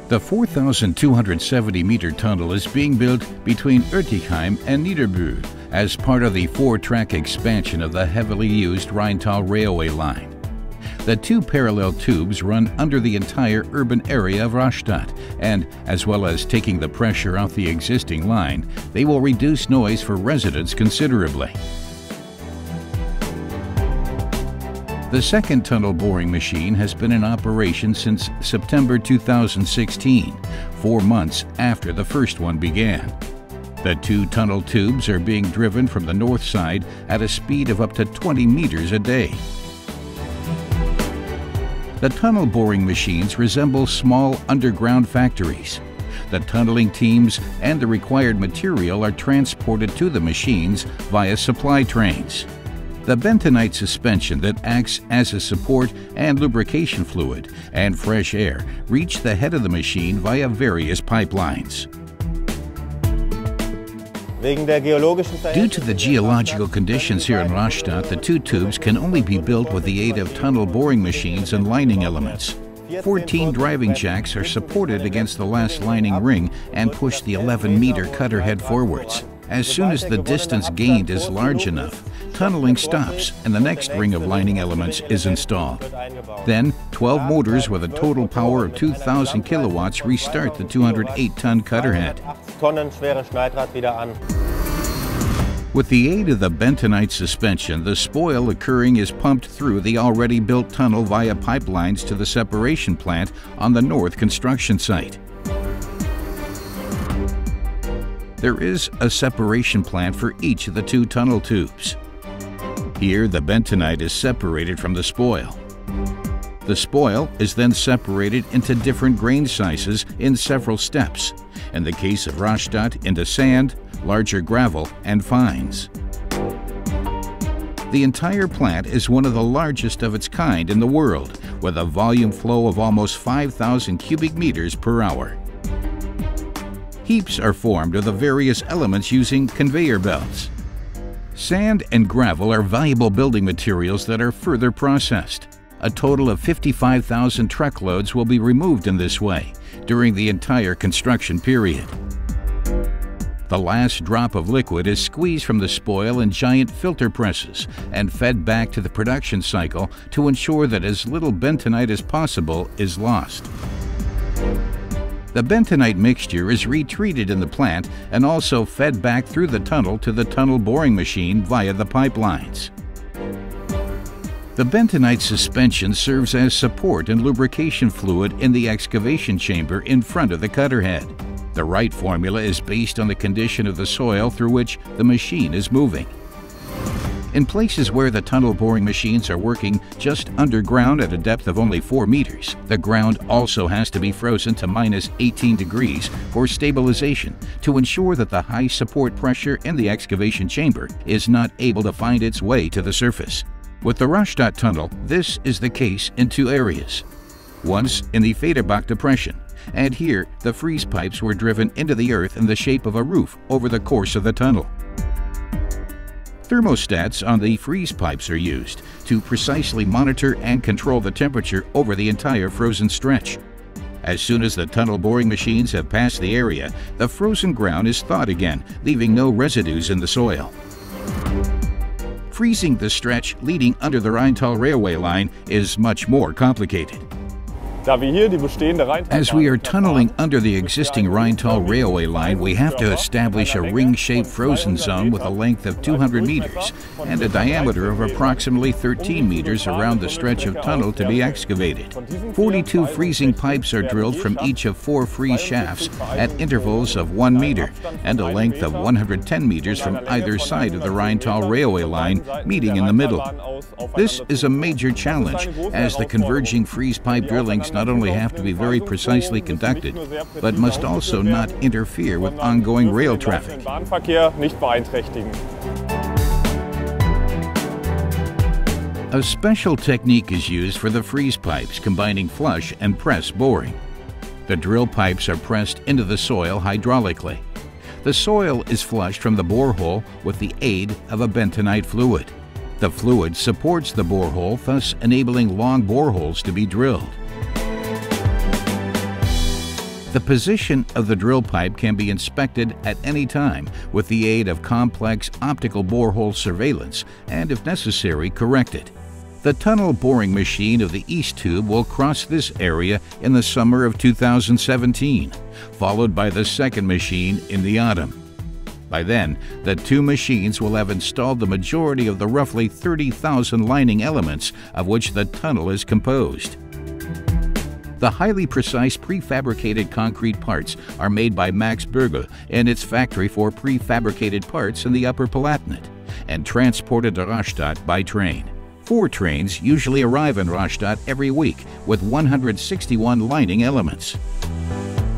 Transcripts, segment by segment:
The 4,270-meter tunnel is being built between Oertikheim and Niederbühl as part of the 4-track expansion of the heavily used Rheintal railway line. The 2 parallel tubes run under the entire urban area of Rastatt, and as well as taking the pressure off the existing line, they will reduce noise for residents considerably. The second tunnel boring machine has been in operation since September 2016, 4 months after the first one began. The 2 tunnel tubes are being driven from the north side at a speed of up to 20 meters a day. The tunnel boring machines resemble small underground factories. The tunneling teams and the required material are transported to the machines via supply trains. The bentonite suspension that acts as a support and lubrication fluid and fresh air reach the head of the machine via various pipelines. Due to the geological conditions here in Rastatt, the 2 tubes can only be built with the aid of tunnel boring machines and lining elements. 14 driving jacks are supported against the last lining ring and push the 11-meter cutter head forwards. As soon as the distance gained is large enough, tunneling stops and the next ring of lining elements is installed. Then, 12 motors with a total power of 2,000 kilowatts restart the 208-ton cutter head. With the aid of the bentonite suspension, the spoil occurring is pumped through the already built tunnel via pipelines to the separation plant on the north construction site. There is a separation plant for each of the 2 tunnel tubes. Here, the bentonite is separated from the spoil. The spoil is then separated into different grain sizes in several steps. In the case of Rastatt, into sand, larger gravel, and fines. The entire plant is one of the largest of its kind in the world, with a volume flow of almost 5,000 cubic meters per hour. Heaps are formed of the various elements using conveyor belts. Sand and gravel are valuable building materials that are further processed. A total of 55,000 truckloads will be removed in this way during the entire construction period. The last drop of liquid is squeezed from the spoil in giant filter presses and fed back to the production cycle to ensure that as little bentonite as possible is lost. The bentonite mixture is retreated in the plant and also fed back through the tunnel to the tunnel boring machine via the pipelines. The bentonite suspension serves as support and lubrication fluid in the excavation chamber in front of the cutter head. The right formula is based on the condition of the soil through which the machine is moving. In places where the tunnel boring machines are working just underground at a depth of only 4 meters, the ground also has to be frozen to -18 degrees for stabilization to ensure that the high support pressure in the excavation chamber is not able to find its way to the surface. With the Rastatt tunnel, this is the case in 2 areas. Once in the Federbach depression, and here the freeze pipes were driven into the earth in the shape of a roof over the course of the tunnel. Thermostats on the freeze pipes are used to precisely monitor and control the temperature over the entire frozen stretch. As soon as the tunnel boring machines have passed the area, the frozen ground is thawed again, leaving no residues in the soil. Freezing the stretch leading under the Rheintal railway line is much more complicated. As we are tunneling under the existing Rheintal railway line, we have to establish a ring-shaped frozen zone with a length of 200 meters and a diameter of approximately 13 meters around the stretch of tunnel to be excavated. 42 freezing pipes are drilled from each of 4 freeze shafts at intervals of 1 meter and a length of 110 meters from either side of the Rheintal railway line, meeting in the middle. This is a major challenge, as the converging freeze pipe drillings not only have to be very precisely conducted, but must also not interfere with ongoing rail traffic. A special technique is used for the freeze pipes, combining flush and press boring. The drill pipes are pressed into the soil hydraulically. The soil is flushed from the borehole with the aid of a bentonite fluid. The fluid supports the borehole, thus enabling long boreholes to be drilled. The position of the drill pipe can be inspected at any time with the aid of complex optical borehole surveillance and, if necessary, corrected. The tunnel boring machine of the east tube will cross this area in the summer of 2017, followed by the second machine in the autumn. By then, the two machines will have installed the majority of the roughly 30,000 lining elements of which the tunnel is composed. The highly precise prefabricated concrete parts are made by Max Berger in its factory for prefabricated parts in the Upper Palatinate and transported to Rastatt by train. 4 trains usually arrive in Rastatt every week with 161 lining elements.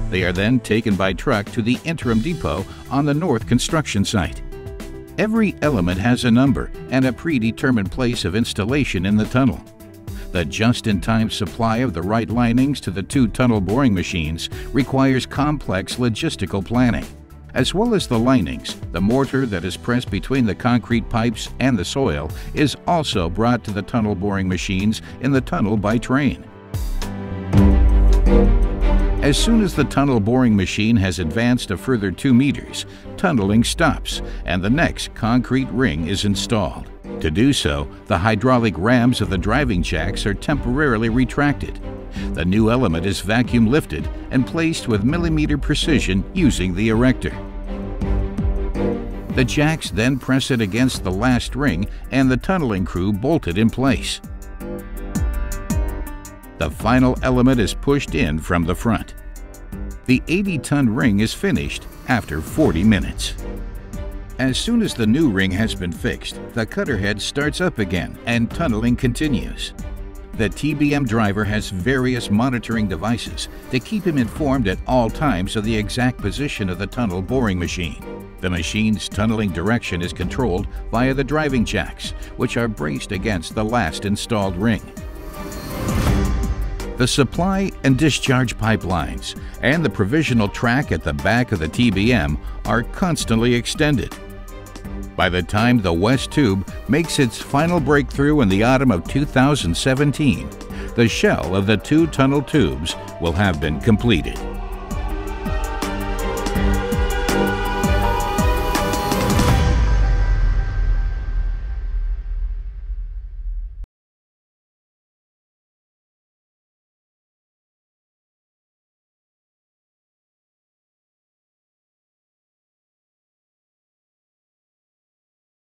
They are then taken by truck to the interim depot on the north construction site. Every element has a number and a predetermined place of installation in the tunnel. The just-in-time supply of the right linings to the 2 tunnel boring machines requires complex logistical planning. As well as the linings, the mortar that is pressed between the concrete pipes and the soil is also brought to the tunnel boring machines in the tunnel by train. As soon as the tunnel boring machine has advanced a further 2 meters, tunneling stops and the next concrete ring is installed. To do so, the hydraulic rams of the driving jacks are temporarily retracted. The new element is vacuum lifted and placed with millimeter precision using the erector. The jacks then press it against the last ring and the tunneling crew bolt it in place. The final element is pushed in from the front. The 80-ton ring is finished after 40 minutes. As soon as the new ring has been fixed, the cutter head starts up again and tunneling continues. The TBM driver has various monitoring devices to keep him informed at all times of the exact position of the tunnel boring machine. The machine's tunneling direction is controlled via the driving jacks, which are braced against the last installed ring. The supply and discharge pipelines and the provisional track at the back of the TBM are constantly extended. By the time the West Tube makes its final breakthrough in the autumn of 2017, the shell of the 2 tunnel tubes will have been completed.